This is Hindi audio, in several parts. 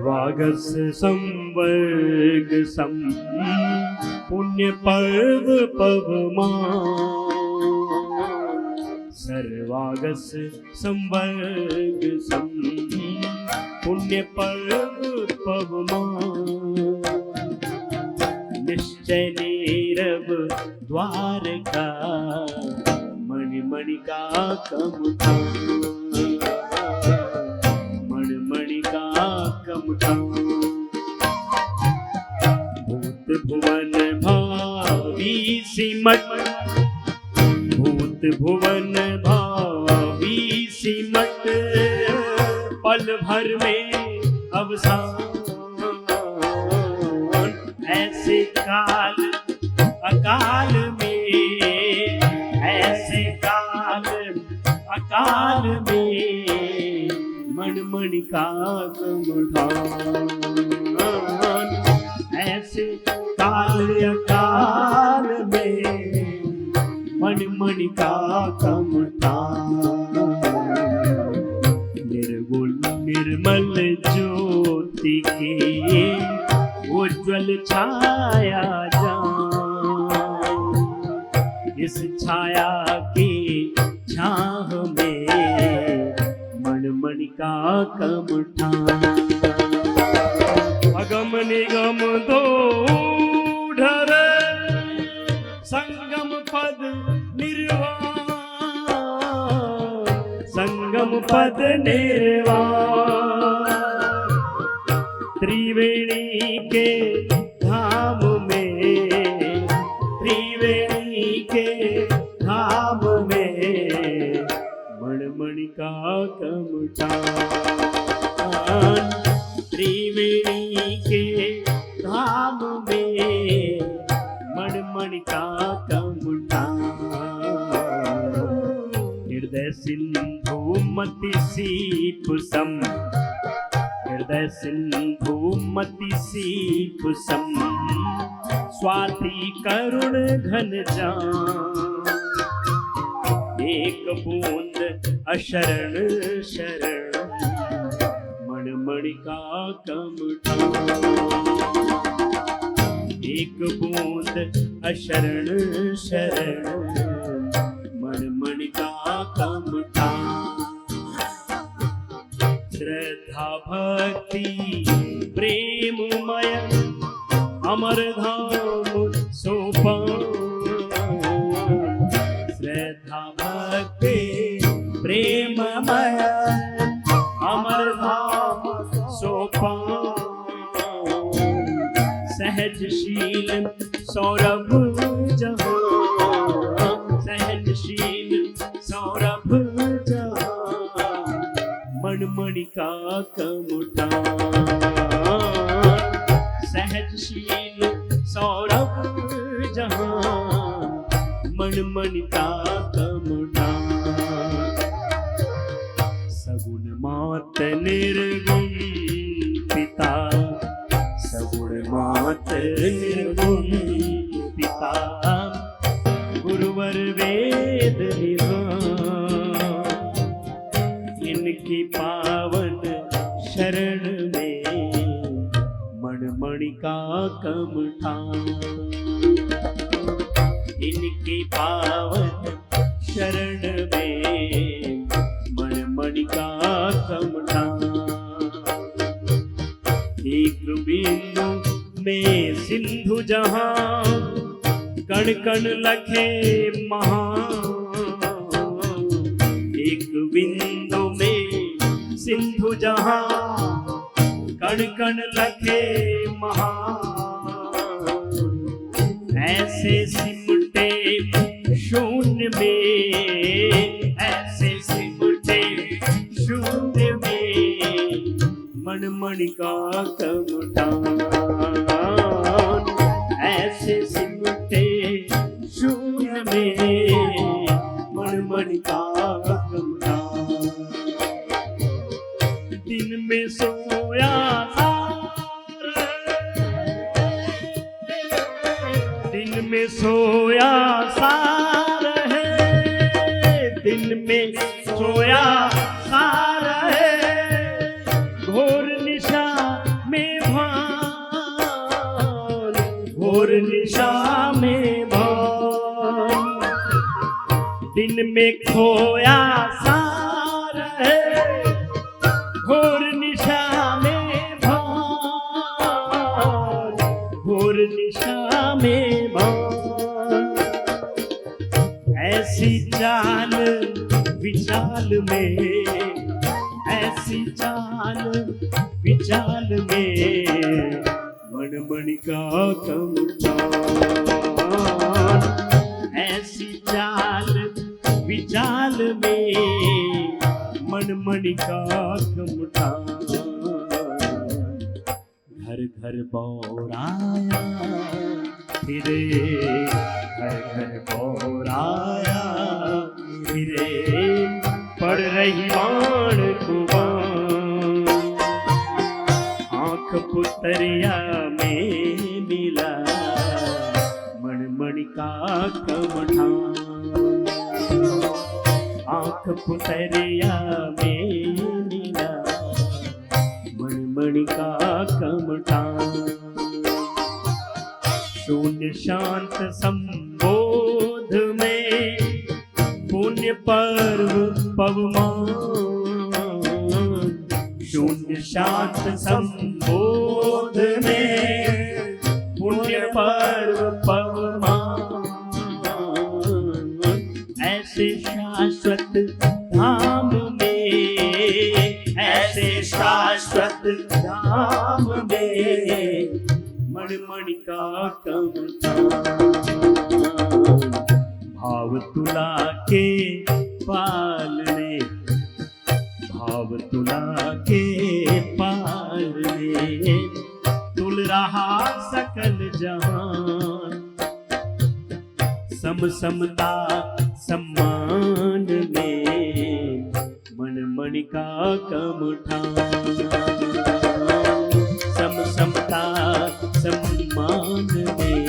सर्वागस संवर्ग सम पुण्य पर्व पवमान। सर्वागस संवर्ग सम पुण्य पर्व पवमान। निश्चय नीरव द्वारका मणि मणिका कमुठा। मणि मणिका कमुठा। भूत भुवन भावी सिमट। भूत भुवन भावी सिमट पल भर में अवसान। ऐसे काल अकाल में, ऐसे काल अकाल में मण मणिका कमुठान। ऐसे काल अकाल में मण मणिका कमुठान। निर्गुण निर्मल ज्योति की उज्ज्वल छाया जान। इस छाया की छाह में मण मणिका कमुठान। अगम निगम दो ढरे संगम पद निर्वाण। संगम पद निर्वाण। त्रिवेणी के धाम में, त्रिवेणी के धाम में मण मणिका कमुठान। त्रिवेणी के धाम में मण मणिका कमुठान। हृदय सिंधु मति सीप सम। हृदय सिंधु मति सीप सम स्वाति करुण घन जान। एक बूंद अशरण शरण मण मणिका कमुठान। एक बूंद अशरण शरण मण मणिका कमुठान। श्रद्धा भक्ति प्रेममय अमर धाम सोपान। श्रद्धा भक्ति प्रेममय अमर धाम सोपान। सहजशील सौरभ जहाँ। सहजशील सौरभ जहाँ मण मणिका कमुठान। सहजशील सौरभ जहाँ मण मणिका कमुठान। सगुण मात निर्गुण पिता। सगुण मात निर्गुण पिता गुरुवर वेद निधान। इनकी पावन शरण में मण मणिका कमुठान। इनकी पावन शरण में मण मणिका कमुठान। एक बिंदु में सिंधु जहाँ कण कण लखे महान। एक बिंदु में सिंधु जहाँ कण कण लखे महान। ऐसे सिमटे शून्य में, ऐसे सिमटे शून्य में मण मणिका कमुठान। ऐसे सिमटे शून्य में मण मणिका कमुठान। दिन में सोया दिन में सोया सार है। दिन में सोया सार है। घोर निशा में खोया सा रहे, घोर निशा में भान, घोर निशा में भान। ऐसी चाल विचाल में, ऐसी चाल विचाल में, मन मणिका कमठान। ऐसी चाल विचाल में, मन मणिका कमठान। घर घर बौराया फिरे, घर घर बौराया फिरे, पड़ रही बाण कुबान। आँख पुतरिया में मिला, मन मणिका कमठान। आँख पुतरिया में मिला, मन मणिका कमठान। शून्य शांत संबोध में, पुण्य पर्व पवमान। शून्य शांत संबोध में, पुण्य पर्व पवमान। ऐसे शाश्वत धाम में, ऐसे शाश्वत धाम में, मन मणिका कमठान। भाव तुला के पालने, भाव तुला के पालने, तुल रहा सकल जहान। सम समता सम्मान में, मन मणिका कमठान। सम समता सम्मान में,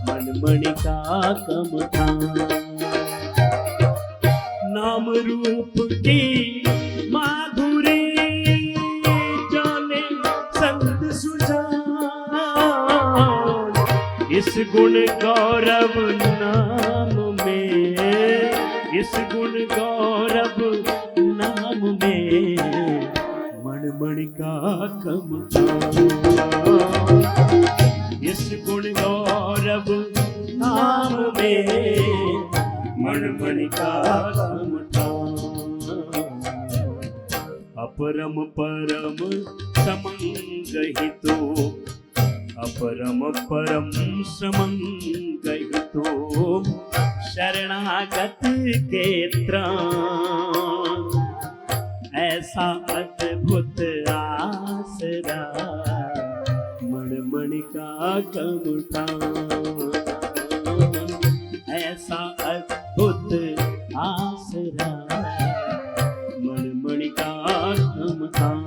मन मणिका कमठान। नाम रूप की माधुरी, जाने संत सुजान। इस गुण गौरव नाम में, इस गुण गौरव नाम में, मन मणिका कमठान। इस गुण गौरव नाम में, मन मणिका कमठान। अपरम परम समंगहितो, अपरम परम समंगहितो, शरणागत के त्राण। ऐसा अद्भुत आसरा, मन मणिका कमठान। ऐसा अद्भुत आसरा, मन मणिका कमठान।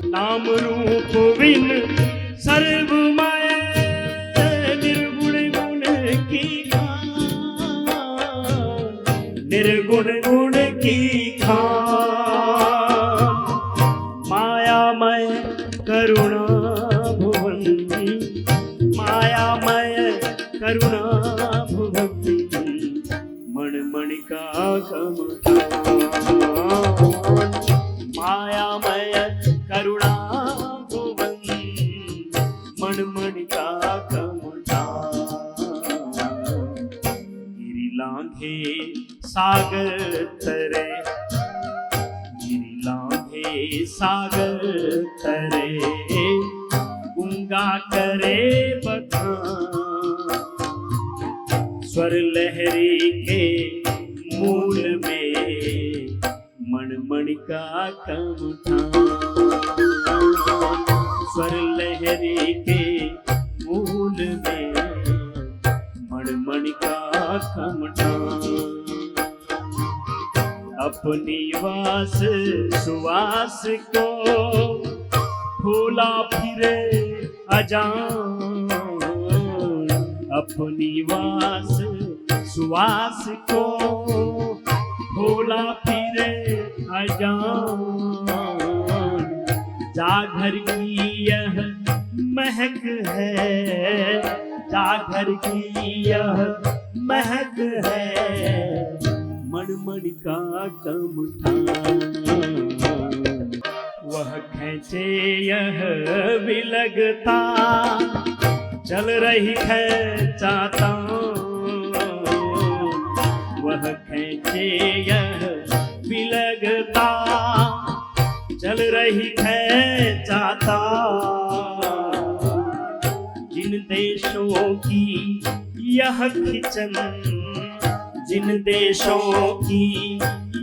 नाम रूप विन सर्वमय, निर्गुण गुण की खान। निर्गुण गुण की खान। मायामय करुणा भुवन, मायामय करुणा भुवन, मन मणिका कमठान। मायामय करुणा भुवन, मन मणिका कमठान। गिरि लांघे सागर तरे, गिरि लांघे सागर तरे, गूंगा करे बखान। स्वर लहरी के मूल में, मन मणिका कमठान। स्वर लहरी के मूल में, मन मणिका कमठान। अपनी वास सुवास को फूला फिरे अजान। अपनी वास सुवास को फूला फिरे अजान। जागर की यह महक है, जागर की यह महक है मणिका कमठान। वह खींचे यह विलगता चल रही खींचाता, वह खींचे यह विलगता चल रही खींचाता। जिन देशों की यह खिंचन, जिन देशों की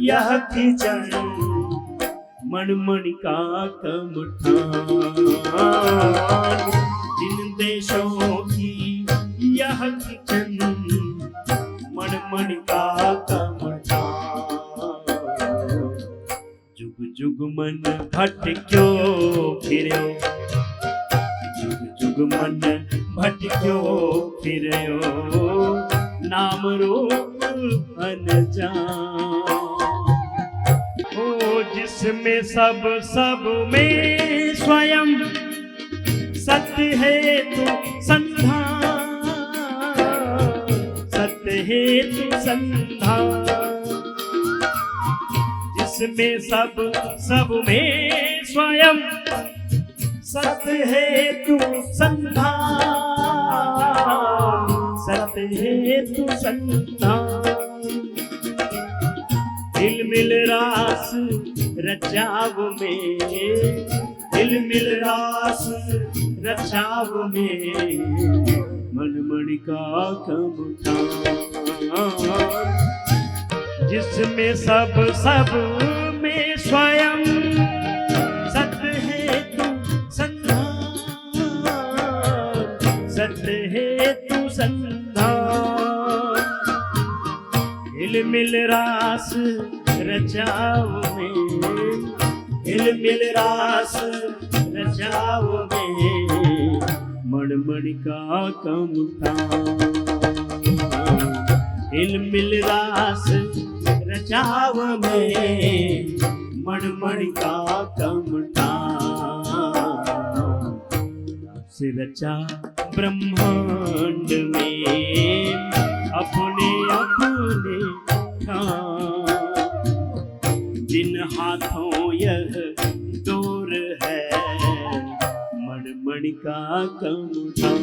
यह खिंचन मणिका कमठान। जिन देशों की यह खिंचन मणिका कमठान। जुग जुग मन भटक्यो फिर्यो, जुग जुग मन भटक्यो फिर्यो नाम रूप अनजान। ओ जिसमें सब में स्वयं सत्य हेतु संधान, सत्य हेतु संधान। जिसमें सब में स्वयं सत्य हेतु संधान, सत्य हेतु संधान। हिल मिल रास रचाव में, हिल मिल रास रचाव में मणिका कमठान। जिसमें सब में स्वयं सत्य हेतु संधान, सत्य हेतु संधान। हिल मिल रास रचाव में, हिल मिल रास रचाव में मणिका कमठान। हिल मिल रास रचाव में मणिका कमठान। से रचा ब्रह्मांड में अपने अपने ठान। जिन हाथों यह डोर है मणिका कमठान।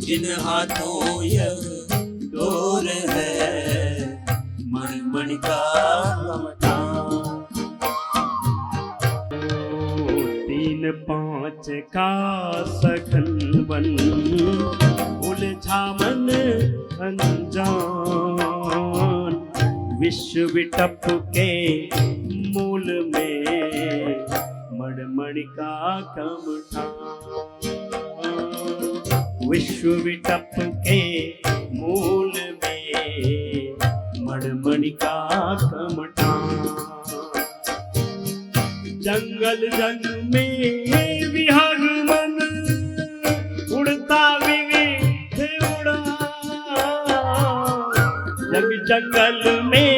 जिन हाथों यह डोर है मणिका कमठान। 3 5 का सखन बन उलझा मन अनजान। विश्व विटप के मूल में मणिका कमठान। विश्व विटप के मूल में मणिका कमठान। जंगल जंग में विहग मन उड़ता विविध उड़ान। जब जंगल में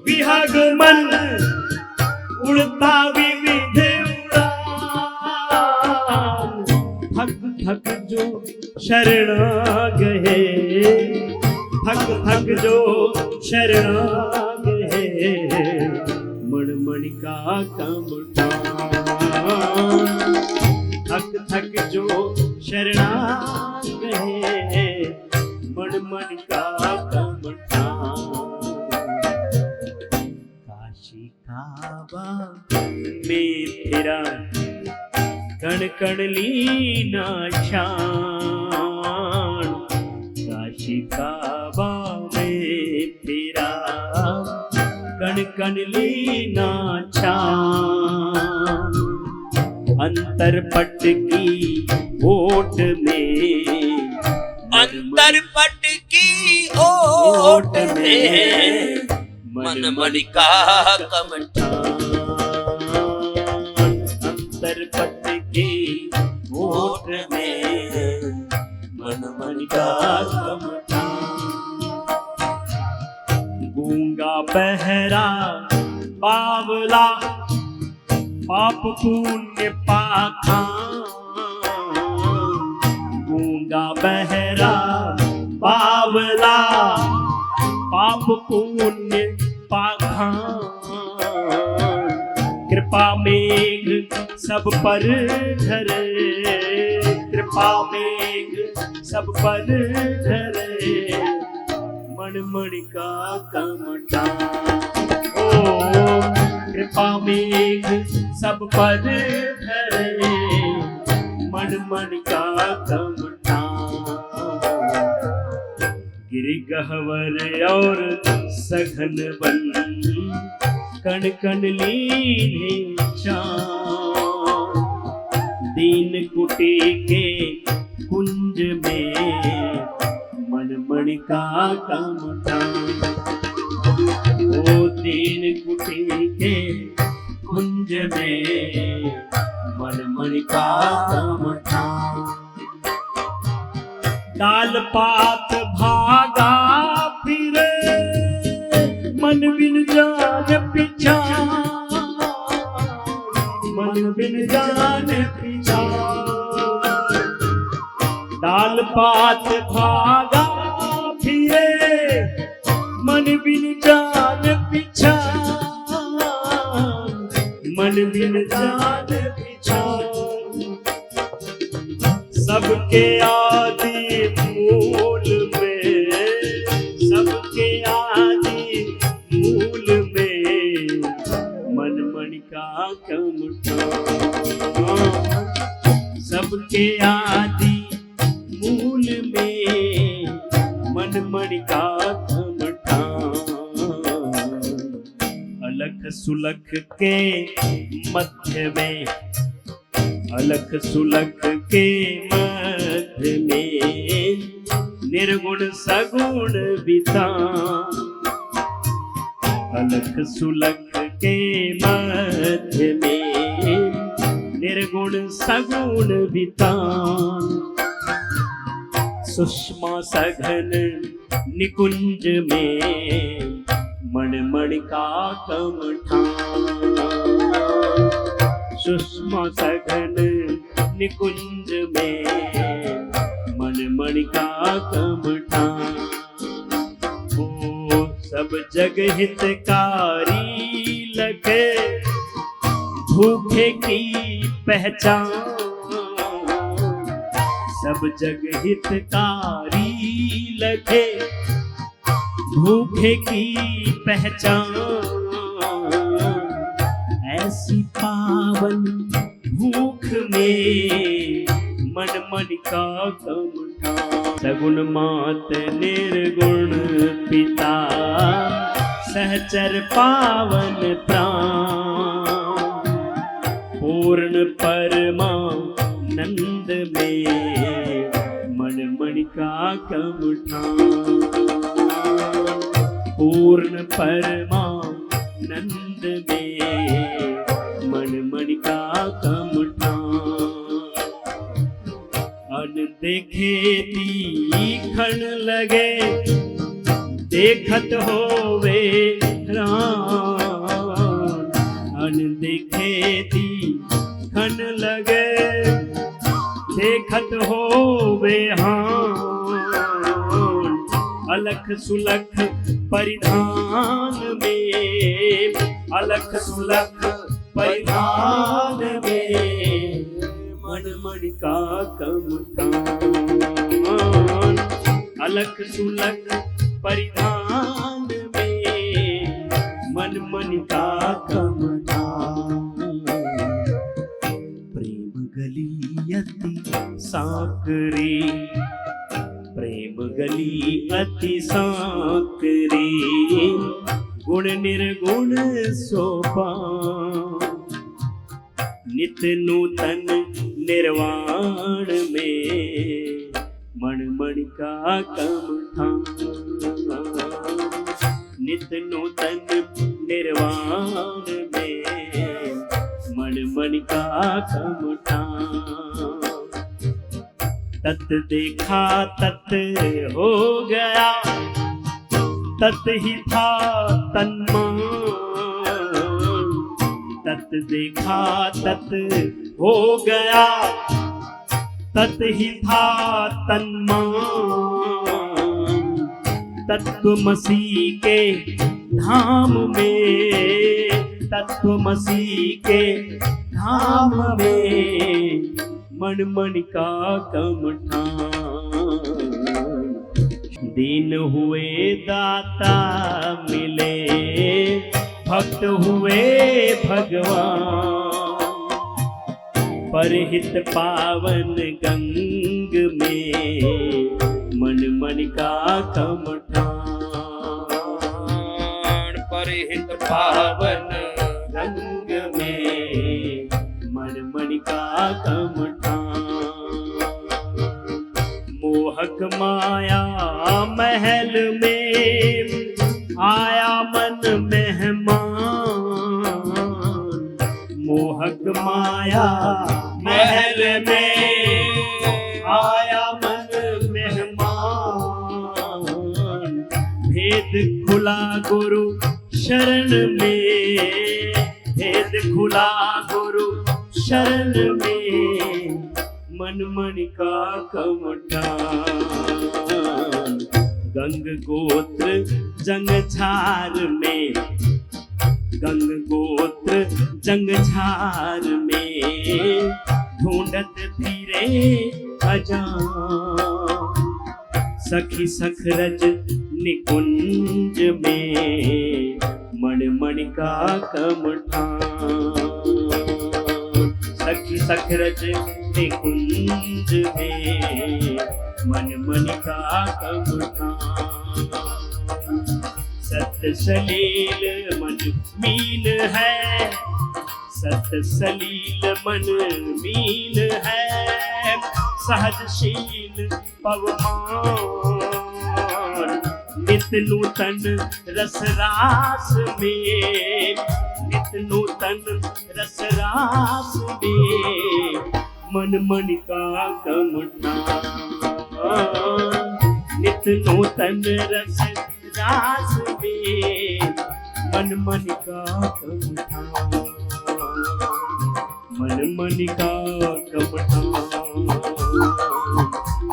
विहग मन उड़ता विविध उड़ान। थक थक जो शरणा गए, थक थक जो शरणा गए मणिका कमठान। थक थक जो शरणा गए मणिका कमठान। काशी काबा में फिरा कण कण लीना शान। काशी काबा में फिरा कण कण लीना छान। अंतर पट की ओट में, अंतर पट की ओट में मणिका कमठान। अंतर पट की ओट में मणिका कमठान। गूंगा बहरा बावला पाप पुण्य पाखा। गूंगा बहरा बावला पाप पुण्य पाखान, कृपा मेघ सब पर धरे, कृपा मेघ सब पर धरे, मणिका कमठा। ओ कृपा मेघ सब पर धरे, मणिका कमठा। गिरगहवर और सघन बन, कण कण लीने चाँद, दीन कुटी के कुंज में मणिका कमठा। ओ दीन कुटी के कुंज में मणिका कमठा। डाल पात भागा फिरे, मन बिन जान पिछा, मन बिन जान पिछा। डाल पात भागा फिरे, मन बिन जान पिछा, मन बिन जान पिछा। सबके आदि मूल में, सबके आदि मूल में मणिका कमठा। सबके आदि मूल में मणिका कमठा। अलख सुलख के मध्य में, अलख सुलख के मध्य में निर्गुण सगुण वितान। अलख सुलख के मध्य में निर्गुण सगुण वितान। सुषमा सघन निकुंज में मणिका कमठा। सुषमा सघन निकुंज में मणिका कमठा। ओ सब जग हितकारी लगे, भूखे की पहचान। सब जग हितकारी लगे, भूखे की पहचान। ऐसी पावन भूख में मणिका कमठा। सगुण मात निर्गुण पिता, सहचर पावन प्राण। पूर्ण परमानंद में मणिका कमठा। पूर्ण परमानंद में मणिका कमठा। अनदेखे तीखण लगे, देखत होवे राम। अनदेखे तीखण लगे, देखत होवे हाँ। अलख सुलख परिधान में, अलख सुलख परिधान में मणिका कमठा। अलख सुलख परिधान में मणिका कमठा। प्रेम गली अति सांकरी, प्रेम गली अति सांकरी। गुण निर्गुण सोपान, नित नूतन निर्वाण में मणिका कमठा। नित नूतन निर्वाण में मणिका कमठा। तत देखा तत हो गया, तत ही था तन्मान। तत देखा तत हो गया, तत ही था तन्मान। तत्वमसी के धाम में, तत्वमसी के धाम में मन मन का कमठान। दीन हुए दाता मिले, भक्त हुए भगवान। परहित पावन गंग में मन मन का कमठान। परहित पावन गंग में मन मन का कमठान। मोहक माया महल में आया मन मेहमान। मोहक माया महल में आया मन मेहमान। भेद खुला गुरु शरण में, भेद खुला गुरु शरण में मन मन का कमठान। गंग गोत्र जंग झार में, गंग गोत्र जंग झार में ढूंढत फिरे अजान। सखी सखरज निकुंज में मन मन का कमठान। सखी सखरज निकुंज में मन मन का कमठान। सत सलील मन मीन है, सत सलील मन मीन है। सहजशील पवमान नित नूतन रस रास में, नित नूतन रस रास में मन मन का कमठान। नित नूतन रस रास में मन मन का कमठान। मन मन का कमठान।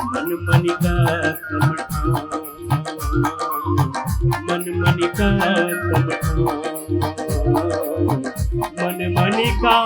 मन मन का कमठान। मन मन का कमठान। मन मन का